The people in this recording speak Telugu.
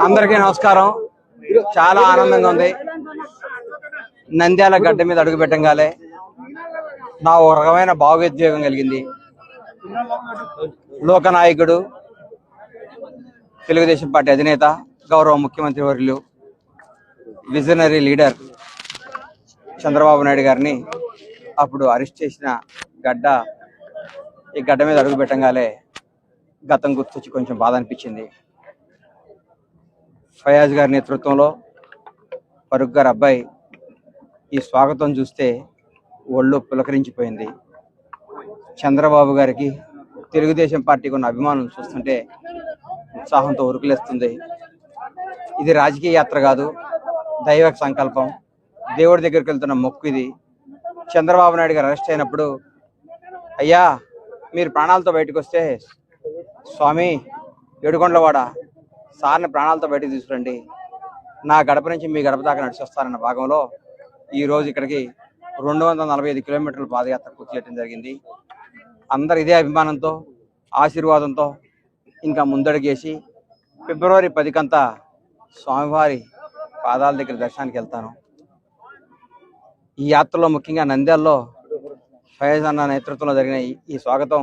అందరికీ నమస్కారం. చాలా ఆనందంగా ఉంది. నంద్యాల గడ్డ మీద అడుగు పెట్టగానే నా ఒక రకమైన భావోద్వేగం కలిగింది. లోకనాయకుడు, తెలుగుదేశం పార్టీ అధినేత, గౌరవ ముఖ్యమంత్రి వర్యులు, విజనరీ లీడర్ చంద్రబాబు నాయుడు గారిని అప్పుడు అరెస్ట్ చేసిన గడ్డ, ఈ గడ్డ మీద అడుగు పెట్టగానే గతం గుర్తొచ్చి కొంచెం బాధ అనిపించింది. ఫయాజ్ గారి నేతృత్వంలో ఫరూక్ గారి అబ్బాయి ఈ స్వాగతం చూస్తే ఒళ్ళు పులకరించిపోయింది. చంద్రబాబు గారికి తెలుగుదేశం పార్టీకి ఉన్న అభిమానం చూస్తుంటే ఉత్సాహంతో ఉరుకులేస్తుంది. ఇది రాజకీయ యాత్ర కాదు, దైవ సంకల్పం, దేవుడి దగ్గరికి వెళ్తున్న మొక్కు ఇది. చంద్రబాబు నాయుడు గారు అరెస్ట్ అయినప్పుడు, అయ్యా మీరు ప్రాణాలతో బయటకు వస్తే స్వామి ఏడుకొండలవాడ సార్ని ప్రాణాలతో బయటకు తీసుకురండి, నా గడప నుంచి మీ గడప దాకా నడిచి వస్తారన్న భాగంలో ఈరోజు ఇక్కడికి 245 కిలోమీటర్ల పాదయాత్ర పూర్తి చేయడం జరిగింది. అందరు ఇదే అభిమానంతో, ఆశీర్వాదంతో ఇంకా ముందడుగేసి ఫిబ్రవరి 10 స్వామివారి పాదాల దగ్గర దర్శనానికి వెళ్తాను. ఈ యాత్రలో ముఖ్యంగా నంద్యాలలో ఫయాజ్ అన్న నేతృత్వంలో జరిగిన ఈ స్వాగతం